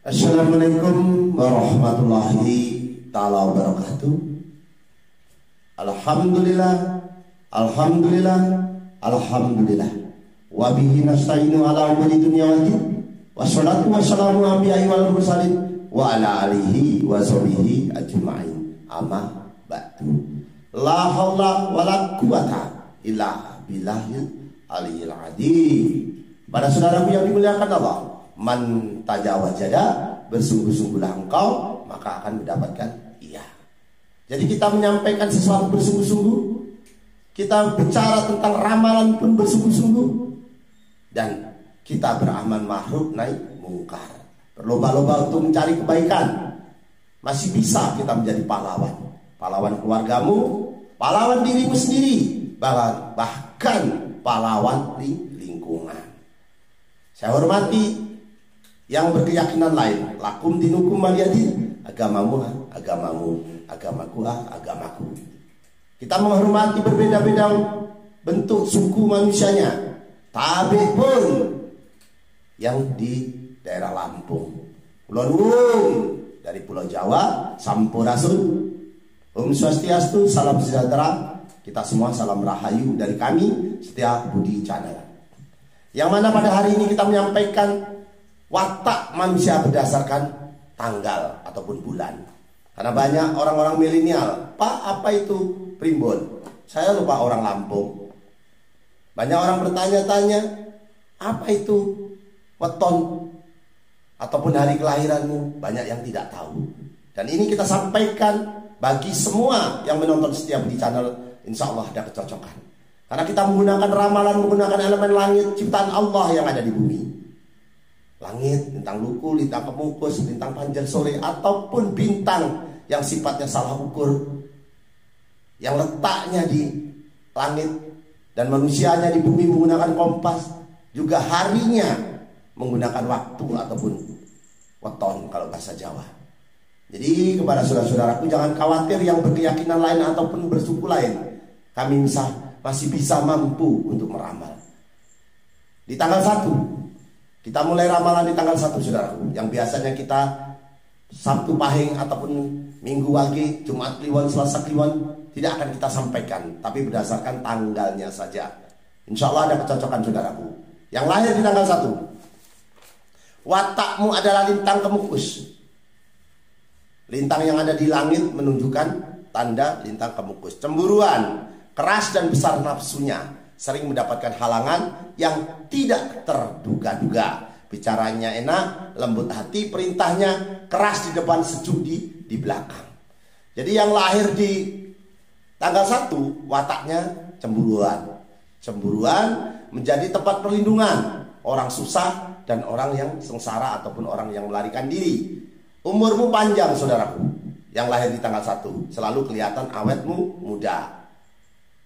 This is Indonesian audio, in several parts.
Assalamualaikum warahmatullahi ta'ala wabarakatuh. Alhamdulillah, alhamdulillah, alhamdulillah. Wa bihi nasta'inu ala umuri dunya wal din. Wassalatu wassalamu ala anbiya'i wal mursalin wa ala alihi wa sahbihi ajma'in. Amma ba'du. La haula wala quwata illa billahil aliyil azim. Pada saudaraku yang dimuliakan Allah, man tajawajada, bersungguh-sungguhlah engkau maka akan mendapatkan iya. Jadi kita menyampaikan sesuatu bersungguh-sungguh, kita bicara tentang ramalan pun bersungguh-sungguh, dan kita beramal ma'ruf nahi mungkar, berlomba-lomba untuk mencari kebaikan. Masih bisa kita menjadi pahlawan, pahlawan keluargamu, pahlawan dirimu sendiri, bahkan pahlawan di lingkungan. Saya hormati yang berkeyakinan lain. Lakum dinukum waliyadin. Agamamu, agamamu, agamaku, agamaku. Kita menghormati berbeda-beda bentuk suku manusianya. Tapi pun yang di daerah Lampung, Pulau Nuwun, dari Pulau Jawa, Sampurasun, Om Swastiastu, salam sejahtera. Kita semua salam rahayu dari kami Setia Budi Channel. Yang mana pada hari ini kita menyampaikan watak manusia berdasarkan tanggal ataupun bulan. Karena banyak orang-orang milenial, Pak, apa itu primbon? Saya lupa orang Lampung. Banyak orang bertanya-tanya, apa itu weton ataupun hari kelahiranmu? Banyak yang tidak tahu. Dan ini kita sampaikan bagi semua yang menonton Setia Budi Channel, insya Allah ada kecocokan. Karena kita menggunakan ramalan, menggunakan elemen langit ciptaan Allah yang ada di bumi. Langit, lintang luku, lintang kemukus, lintang panjang sore, ataupun bintang yang sifatnya salah ukur, yang letaknya di langit, dan manusianya di bumi menggunakan kompas, juga harinya menggunakan waktu ataupun weton kalau bahasa Jawa. Jadi kepada saudara-saudaraku, jangan khawatir yang berkeyakinan lain ataupun bersuku lain. Kami masih bisa mampu untuk meramal. Di tanggal 1 kita mulai ramalan di tanggal 1, saudaraku. Yang biasanya kita Sabtu Pahing ataupun Minggu Wage, Jumat Kliwon, Selasa Kliwon tidak akan kita sampaikan, tapi berdasarkan tanggalnya saja. Insya Allah ada kecocokan, saudaraku. Yang lahir di tanggal 1, watakmu adalah lintang kemukus. Lintang yang ada di langit menunjukkan tanda lintang kemukus. Cemburuan, keras dan besar nafsunya, sering mendapatkan halangan yang tidak terduga-duga. Bicaranya enak, lembut hati, perintahnya keras di depan, sejuk di belakang. Jadi yang lahir di tanggal 1, wataknya cemburuan. Cemburuan menjadi tempat perlindungan orang susah dan orang yang sengsara ataupun orang yang melarikan diri. Umurmu panjang, saudaraku, yang lahir di tanggal 1, selalu kelihatan awetmu muda.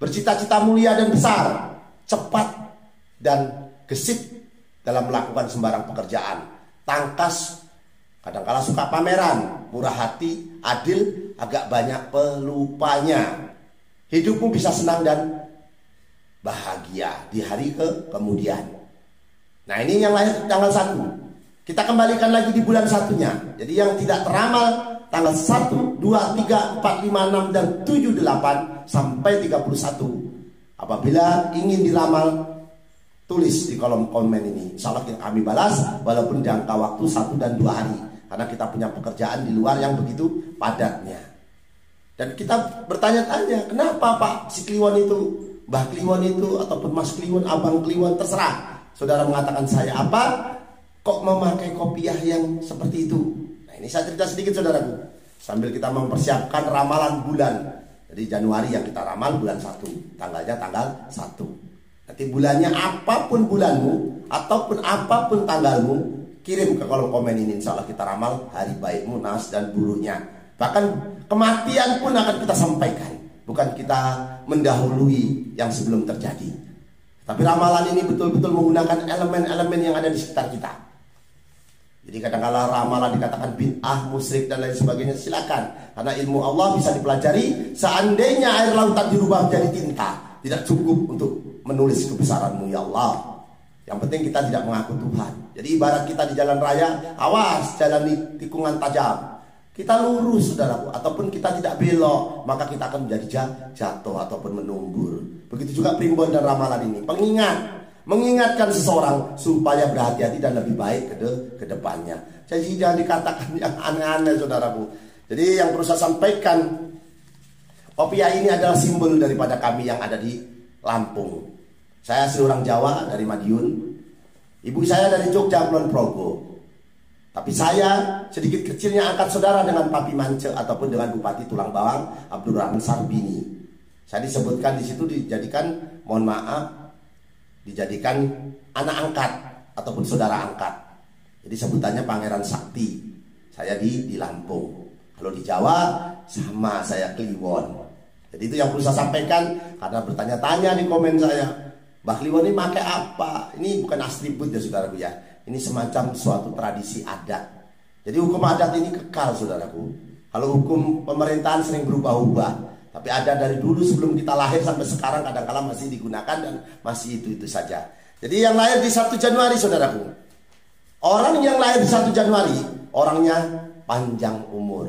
Bercita-cita mulia dan besar, cepat dan gesit dalam melakukan sembarang pekerjaan. Tangkas, kadangkala suka pameran, murah hati, adil, agak banyak pelupanya. Hidupmu bisa senang dan bahagia di hari kemudian. Nah, ini yang lahir tanggal 1. Kita kembalikan lagi di bulan 1-nya. Jadi yang tidak teramal tanggal 1, 2, 3, 4, 5, 6, dan 7, 8 sampai 31. Apabila ingin diramal, tulis di kolom komen ini. Insya Allah kami balas walaupun jangka waktu 1 dan 2 hari. Karena kita punya pekerjaan di luar yang begitu padatnya. Dan kita bertanya-tanya, kenapa Pak si Kliwon itu, Mbah Kliwon itu, ataupun Mas Kliwon, Abang Kliwon, terserah. Saudara mengatakan saya apa, kok memakai kopiah yang seperti itu. Nah, ini saya cerita sedikit, saudaraku, sambil kita mempersiapkan ramalan bulan. Jadi Januari yang kita ramal bulan 1, tanggalnya tanggal 1. Nanti bulannya apapun bulanmu ataupun apapun tanggalmu, kirim ke kolom komen ini. Insya Allah kita ramal hari baikmu, nas dan buruknya. Bahkan kematian pun akan kita sampaikan. Bukan kita mendahului yang sebelum terjadi. Tapi ramalan ini betul-betul menggunakan elemen-elemen yang ada di sekitar kita. Jadi kadang-kala ramalan dikatakan bid'ah, musyrik dan lain sebagainya, silakan. Karena ilmu Allah bisa dipelajari. Seandainya air lautan dirubah menjadi tinta, tidak cukup untuk menulis kebesaranmu ya Allah. Yang penting kita tidak mengaku Tuhan. Jadi ibarat kita di jalan raya, awas jalan di tikungan tajam. Kita lurus saudaraku, ataupun kita tidak belok, maka kita akan menjadi jatuh ataupun menumbur. Begitu juga primbon dan ramalan ini, mengingatkan seseorang supaya berhati-hati dan lebih baik ke depannya. Jadi jangan dikatakan yang aneh-aneh saudaraku. Jadi yang perlu saya sampaikan, Opia ini adalah simbol daripada kami yang ada di Lampung. Saya asli orang Jawa dari Madiun. Ibu saya dari Jogja, Kulon Progo. Tapi saya sedikit kecilnya angkat saudara dengan Papi Mance ataupun dengan Bupati Tulang Bawang Abdurrahman Sarbini. Saya disebutkan di situ dijadikan, mohon maaf, dijadikan anak angkat ataupun saudara angkat. Jadi sebutannya Pangeran Sakti. Saya di Lampung. Kalau di Jawa sama saya Kliwon. Jadi itu yang perlu saya sampaikan karena bertanya-tanya di komen saya, Mbah Kliwon ini pakai apa? Ini bukan atribut ya saudaraku ya. Ini semacam suatu tradisi adat. Jadi hukum adat ini kekal saudaraku. Kalau hukum pemerintahan sering berubah-ubah, tapi ada dari dulu sebelum kita lahir sampai sekarang kadang-kala masih digunakan dan masih itu saja. Jadi yang lahir di 1 Januari saudaraku, orang yang lahir di 1 Januari orangnya panjang umur.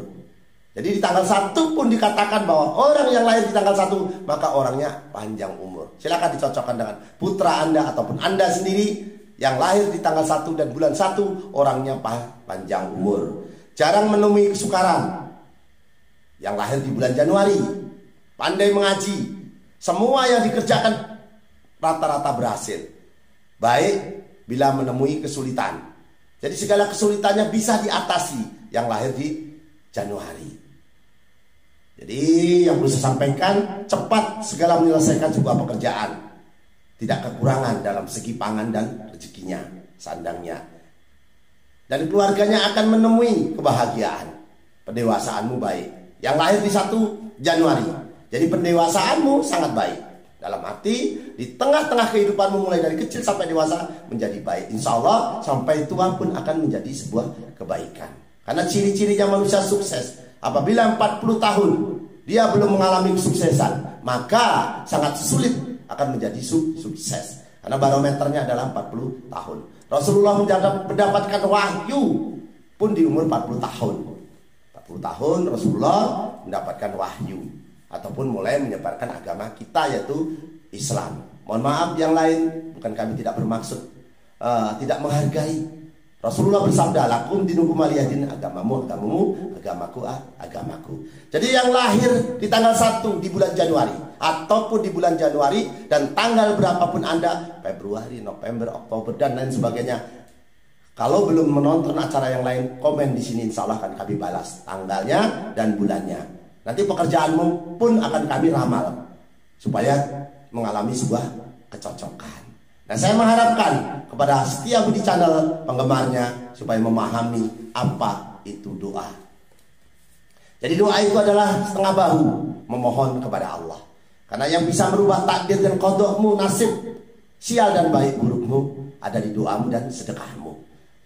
Jadi di tanggal 1 pun dikatakan bahwa orang yang lahir di tanggal 1 maka orangnya panjang umur. Silakan dicocokkan dengan putra Anda ataupun Anda sendiri yang lahir di tanggal 1 dan bulan 1 orangnya panjang umur. Jarang menemui kesukaran. Yang lahir di bulan Januari, pandai mengaji, semua yang dikerjakan rata-rata berhasil. Baik bila menemui kesulitan. Jadi segala kesulitannya bisa diatasi yang lahir di Januari. Jadi yang perlu saya sampaikan, cepat segala menyelesaikan sebuah pekerjaan. Tidak kekurangan dalam segi pangan dan rezekinya, sandangnya. Dan keluarganya akan menemui kebahagiaan. Pendewasaanmu baik. Yang lahir di 1 Januari. Jadi pendewasaanmu sangat baik. Dalam arti di tengah-tengah kehidupanmu mulai dari kecil sampai dewasa menjadi baik. Insya Allah sampai tua pun akan menjadi sebuah kebaikan. Karena ciri-cirinya manusia sukses. Apabila 40 tahun dia belum mengalami kesuksesan, maka sangat sulit akan menjadi sukses. Karena barometernya adalah 40 tahun. Rasulullah mendapatkan wahyu pun di umur 40 tahun. 40 tahun Rasulullah mendapatkan wahyu ataupun mulai menyebarkan agama kita yaitu Islam. Mohon maaf yang lain, bukan kami tidak bermaksud tidak menghargai. Rasulullah bersabda, lakum dinukum waliyadin, agamamu agamaku. Jadi yang lahir di tanggal 1 di bulan Januari ataupun di bulan Januari dan tanggal berapapun Anda, Februari, November, Oktober dan lain sebagainya. Kalau belum menonton acara yang lain, komen di sini, insya Allah akan kami balas tanggalnya dan bulannya. Nanti pekerjaanmu pun akan kami ramal supaya mengalami sebuah kecocokan. Nah, saya mengharapkan kepada setiap di channel penggemarnya supaya memahami apa itu doa. Jadi doa itu adalah setengah bahu memohon kepada Allah. Karena yang bisa merubah takdir dan qadokmu, nasib, sial dan baik burukmu ada di doamu dan sedekahmu.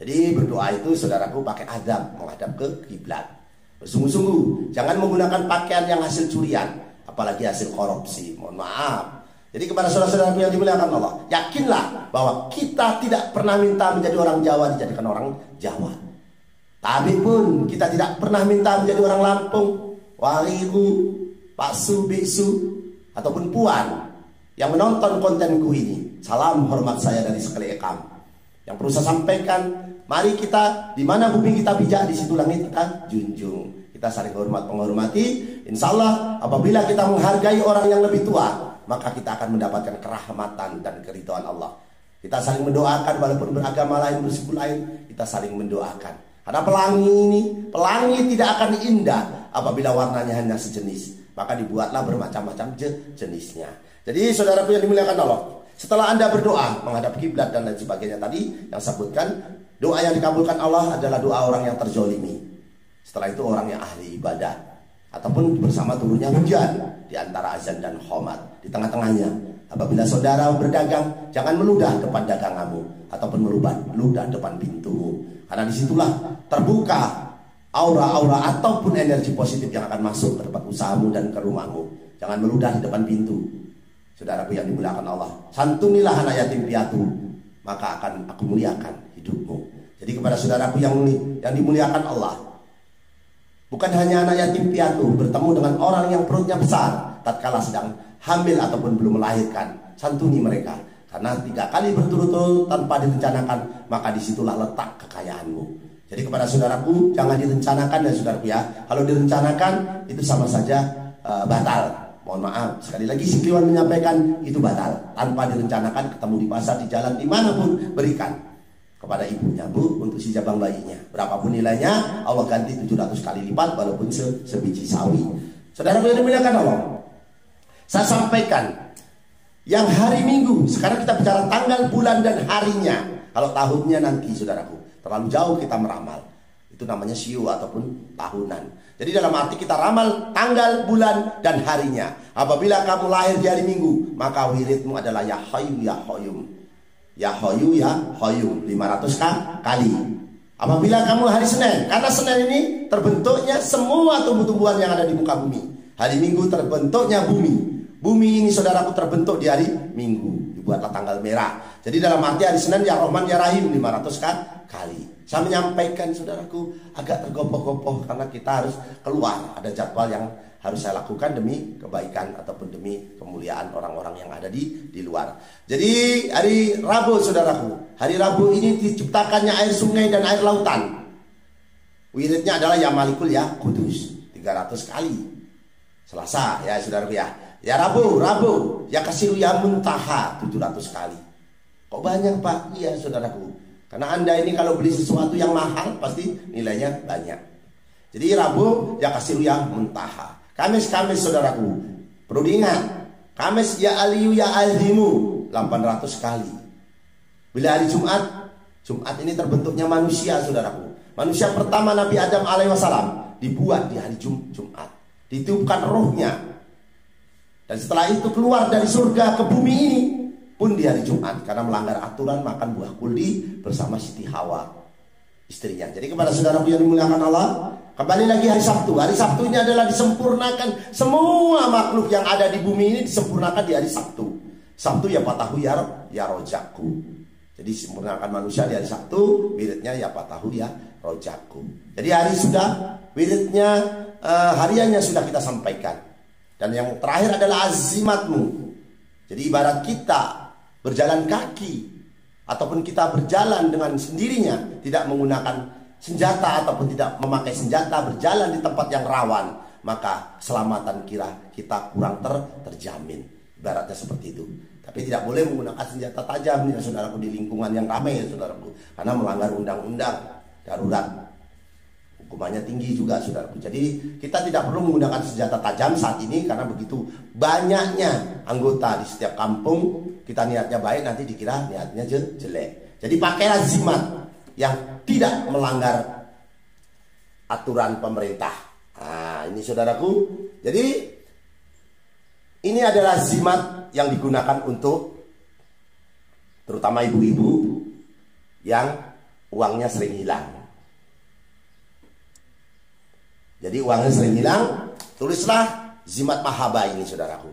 Jadi berdoa itu saudaraku pakai adab, menghadap ke kiblat. Bersungguh-sungguh, jangan menggunakan pakaian yang hasil curian, apalagi hasil korupsi. Mohon maaf. Jadi kepada saudara-saudara yang dimuliakan Allah, yakinlah bahwa kita tidak pernah minta menjadi orang Jawa dijadikan orang Jawa. Tapi pun kita tidak pernah minta menjadi orang Lampung, waliku, paksu, biksu, ataupun puan yang menonton kontenku ini. Salam hormat saya dari sekali ekam. Yang perlu saya sampaikan, mari kita di mana bumi kita pijak, di situ langit kita junjung. Kita saling hormat menghormati. Insya Allah apabila kita menghargai orang yang lebih tua, maka kita akan mendapatkan kerahmatan dan keridhaan Allah. Kita saling mendoakan walaupun beragama lain, bersuku lain, kita saling mendoakan. Karena pelangi tidak akan indah apabila warnanya hanya sejenis. Maka dibuatlah bermacam-macam jenisnya. Jadi saudaraku yang dimuliakan Allah, setelah Anda berdoa menghadap kiblat dan lain sebagainya tadi yang sebutkan, doa yang dikabulkan Allah adalah doa orang yang terzolimi. Setelah itu orang yang ahli ibadah, ataupun bersama turunnya hujan di antara azan dan khomat di tengah-tengahnya. Apabila saudara berdagang, jangan meludah depan daganganmu ataupun meludah depan pintumu, karena disitulah terbuka aura-aura ataupun energi positif yang akan masuk ke tempat usahamu dan ke rumahmu. Jangan meludah di depan pintu. Saudaraku yang dimuliakan Allah, santunilah anak yatim piatu, maka akan aku muliakan hidupmu. hidupmu. Jadi kepada saudaraku yang dimuliakan Allah, bukan hanya anak yatim piatu bertemu dengan orang yang perutnya besar tatkala sedang hamil ataupun belum melahirkan, santuni mereka. Karena 3 kali berturut-turut tanpa direncanakan, maka disitulah letak kekayaanmu. Jadi kepada saudaraku, jangan direncanakan ya saudaraku ya. Kalau direncanakan itu sama saja batal. Mohon maaf, sekali lagi si Kliwon menyampaikan itu batal. Tanpa direncanakan, ketemu di pasar, di jalan, dimanapun, berikan kepada ibunya, Bu, untuk si jabang bayinya. Berapapun nilainya, Allah ganti 700 kali lipat walaupun sebiji sawi. Saudaraku yang dimuliakan Allah, saya sampaikan yang hari Minggu, sekarang kita bicara tanggal, bulan, dan harinya. Kalau tahunnya nanti saudaraku, terlalu jauh kita meramal. Itu namanya siu ataupun tahunan. Jadi dalam arti kita ramal tanggal, bulan, dan harinya. Apabila kamu lahir di hari Minggu, maka wiridmu adalah ya Hayyu ya Qayyum. Ya Hayyu ya Qayyum 500 kali. Apabila kamu hari Senin, karena Senin ini terbentuknya semua tumbuh-tumbuhan yang ada di muka bumi. Hari Minggu terbentuknya bumi. Bumi ini saudaraku terbentuk di hari Minggu. Dibuatlah tanggal merah. Jadi dalam arti hari Senin ya Rahman ya Rahim 500 kali. Saya menyampaikan saudaraku agak tergopoh-gopoh karena kita harus keluar. Ada jadwal yang harus saya lakukan demi kebaikan ataupun demi kemuliaan orang-orang yang ada di luar. Jadi hari Rabu saudaraku, hari Rabu ini diciptakannya air sungai dan air lautan. Wiridnya adalah ya Malikul ya Kudus 300 kali. Selasa ya saudaraku ya. Ya Rabu ya Kasiru ya Muntaha 700 kali. Kok banyak Pak? Iya saudaraku. Karena Anda ini kalau beli sesuatu yang mahal pasti nilainya banyak. Jadi Rabu ya Kasiru ya Muntaha. Kamis saudaraku, perlu diingat, Kamis ya Aliyu ya Alhimu 800 kali. Bila hari Jumat ini terbentuknya manusia saudaraku. Manusia pertama Nabi Adam alaihissalam dibuat di hari Jumat. Ditiupkan rohnya. Dan setelah itu keluar dari surga ke bumi ini pun di hari Jumat karena melanggar aturan makan buah kuldi bersama Siti Hawa istrinya. Jadi kepada saudaraku yang dimuliakan Allah, kembali lagi hari Sabtu. Hari Sabtu ini adalah disempurnakan semua makhluk yang ada di bumi ini disempurnakan di hari Sabtu. Sabtu ya Fatahu ya Rojaku. Jadi disempurnakan manusia di hari Sabtu, wiridnya ya Fatahu ya Rojaku. Jadi hari sudah wiridnya hariannya sudah kita sampaikan. Dan yang terakhir adalah azimatmu. Jadi ibarat kita berjalan kaki ataupun kita berjalan dengan sendirinya, tidak menggunakan senjata ataupun tidak memakai senjata, berjalan di tempat yang rawan, maka keselamatan kita kurang terjamin. Ibaratnya seperti itu. Tapi tidak boleh menggunakan senjata tajam ya saudaraku di lingkungan yang ramai ya saudaraku, karena melanggar undang-undang darurat. Hukumannya tinggi juga saudaraku. Jadi kita tidak perlu menggunakan senjata tajam saat ini karena begitu banyaknya anggota di setiap kampung. Kita niatnya baik nanti dikira niatnya jelek. Jadi pakailah zimat yang tidak melanggar aturan pemerintah. Nah ini saudaraku. Jadi ini adalah zimat yang digunakan untuk terutama ibu-ibu yang uangnya sering hilang. Jadi uangnya sering hilang, tulislah zimat mahaba ini saudaraku.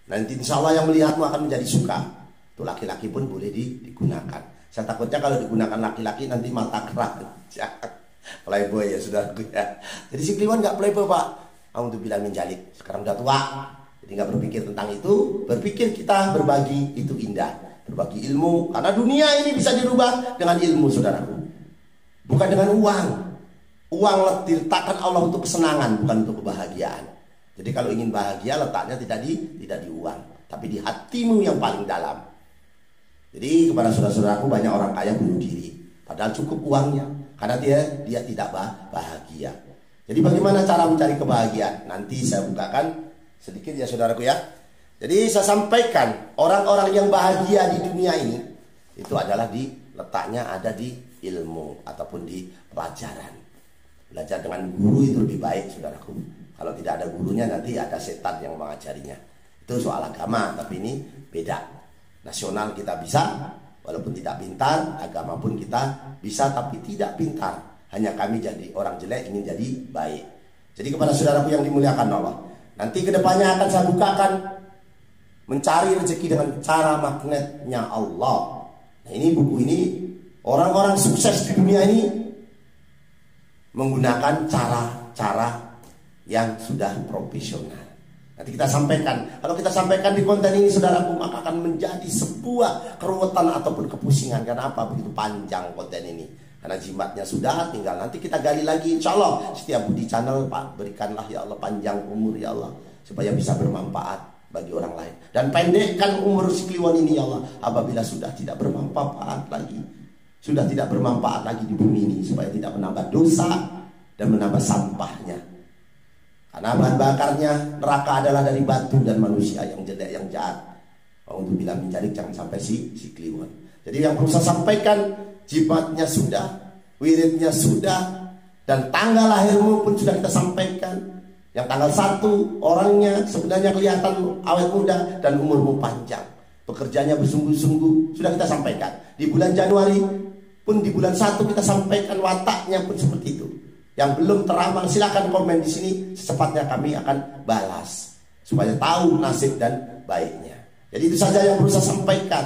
Nanti insya Allah yang melihatmu akan menjadi suka. Itu laki-laki pun boleh digunakan. Saya takutnya kalau digunakan laki-laki nanti mata kerak. Playboy ya saudaraku ya. Jadi si Kliwon gak playboy Pak. Untuk bilang menjalik. Sekarang udah tua. Jadi gak berpikir tentang itu. Berpikir kita berbagi itu indah. Berbagi ilmu. Karena dunia ini bisa dirubah dengan ilmu saudaraku. Bukan dengan uang. Uang diletakkan Allah untuk kesenangan, bukan untuk kebahagiaan. Jadi kalau ingin bahagia letaknya tidak di uang, tapi di hatimu yang paling dalam. Jadi kepada saudara-saudaraku banyak orang kaya bunuh diri, padahal cukup uangnya, karena dia tidak bahagia. Jadi bagaimana cara mencari kebahagiaan? Nanti saya bukakan sedikit ya saudaraku ya. Jadi saya sampaikan orang-orang yang bahagia di dunia ini itu adalah letaknya ada di ilmu ataupun di pelajaran. Belajar dengan guru itu lebih baik saudaraku. Kalau tidak ada gurunya nanti ada setan yang mengajarinya. Itu soal agama, tapi ini beda. Nasional kita bisa, walaupun tidak pintar. Agama pun kita bisa, tapi tidak pintar. Hanya kami jadi orang jelek ingin jadi baik. Jadi kepada saudaraku yang dimuliakan Allah, nanti kedepannya akan saya bukakan mencari rezeki dengan cara magnetnya Allah. Nah ini buku ini Orang-orang sukses di dunia ini menggunakan cara-cara yang sudah profesional. Nanti kita sampaikan. Kalau kita sampaikan di konten ini, saudaraku, maka akan menjadi sebuah keruwetan ataupun kepusingan. Karena apa? Begitu panjang konten ini. Karena jimatnya sudah, tinggal nanti kita gali lagi. Insya Allah setiap Budi Channel, Pak, berikanlah ya Allah panjang umur ya Allah, supaya bisa bermanfaat bagi orang lain. Dan pendekkan umur si Kliwon ini ya Allah, apabila sudah tidak bermanfaat lagi, sudah tidak bermanfaat lagi di bumi ini, supaya tidak menambah dosa dan menambah sampahnya. Karena bahan bakarnya neraka adalah dari batu dan manusia yang jelek, yang jahat. Untuk bilang mencari jangan sampai si Kliwon. Jadi yang perlu saya sampaikan, jimatnya sudah, wiridnya sudah, dan tanggal lahirmu pun sudah kita sampaikan. Yang tanggal 1 orangnya sebenarnya kelihatan awet muda dan umurmu panjang. Pekerjaannya bersungguh-sungguh sudah kita sampaikan. Di bulan Januari pun, di bulan 1 kita sampaikan wataknya pun seperti itu. Yang belum teramal silakan komen di sini, secepatnya kami akan balas supaya tahu nasib dan baiknya. Jadi itu saja yang perlu saya sampaikan.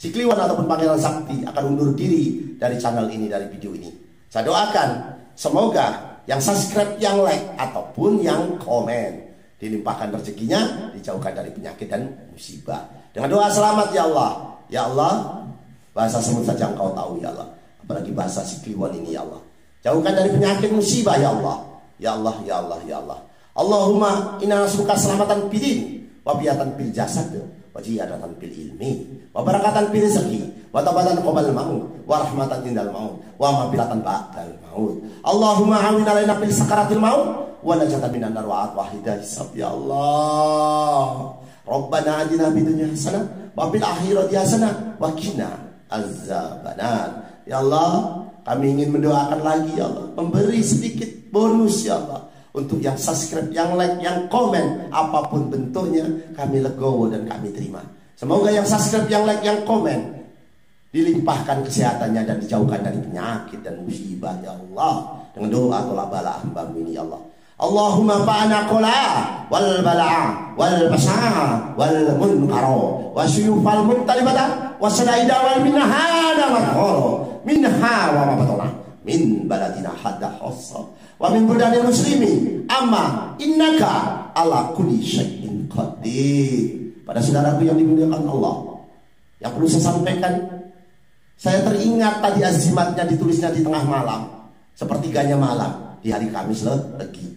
Si Kliwon ataupun Pangeran Sakti akan undur diri dari channel ini, dari video ini. Saya doakan semoga yang subscribe, yang like, ataupun yang komen dilimpahkan rezekinya, dijauhkan dari penyakit dan musibah. Dengan doa selamat ya Allah. Ya Allah, bahasa semut saja engkau tahu ya Allah. Apalagi bahasa si Kliwon ini ya Allah. Jauhkan dari penyakit musibah ya Allah. Ya Allah, ya Allah, ya Allah. Allahumma inna nas'aluka selamatan bidin, wa biyatan bil jasad, wa jiyadatan bil ilmi, wa barakatan bil rezeki, wa tabatan qabal maut, wa rahmatan indal maut, wa maghfiratan ba'dal maut. Allahumma awin alaina bil sakaratil maut, wa najatan minan nar wa atwahidah hisab ya Allah. Rabbana atina fid dunya hasanah wa fil akhirati hasanah wa qina azabannar. Ya Allah, kami ingin mendoakan lagi ya Allah, memberi sedikit bonus ya Allah untuk yang subscribe, yang like, yang komen, apapun bentuknya kami legowo dan kami terima. Semoga yang subscribe, yang like, yang komen dilimpahkan kesehatannya dan dijauhkan dari penyakit dan musibah ya Allah. Dengan doa tolak bala hamba-Mu ini ya Allah. Allahumma fa'ana qala wal bala'a wal basa'a wal munkara wa syuyufal muntalibata wa sadaida wal minhada wal khoro minha wa ma batana min baladina hadda hassa wa min budanil muslimi amma innaka ala kulli syai'in qadir. Pada saudaraku yang dimuliakan Allah, yang perlu saya sampaikan, saya teringat tadi azimatnya ditulisnya di tengah malam, sepertiganya malam di hari Kamis Legi.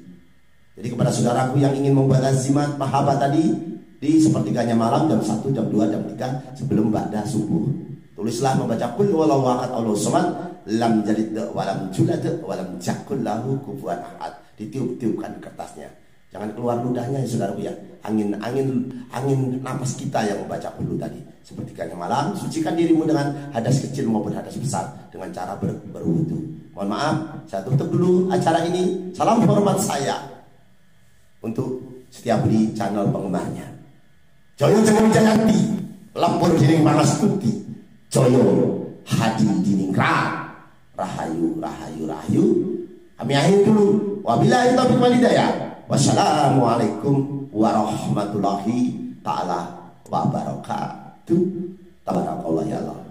Jadi kepada saudaraku yang ingin membuat azimat mahabbah tadi, di sepertiganya malam, jam 1, jam 2, jam 3 sebelum ba'da subuh, tulislah membaca qul huwallahu ahad Allahu samad lam yalid wa lam yulad wa lam yakul lahu kufuwan ahad. Ditiup-tiupkan kertasnya, jangan keluar ludahnya ya saudaraku ya. Angin napas kita yang membaca qul tadi sepertiganya malam. Sucikan dirimu dengan hadas kecil maupun hadas besar dengan cara berwudu. Mohon maaf, saya tutup dulu acara ini. Salam hormat saya untuk setiap di channel penggemarnya. Joyo jangan jayanti, lapor dining panas putih. Joyo hadi diningrat, rahayu rahayu rahayu. Kami akhiri dulu. Wabillahi taufiq wal hidayah. Wassalamualaikum warahmatullahi taala wabarakatuh. Tabarakallah ya Allah.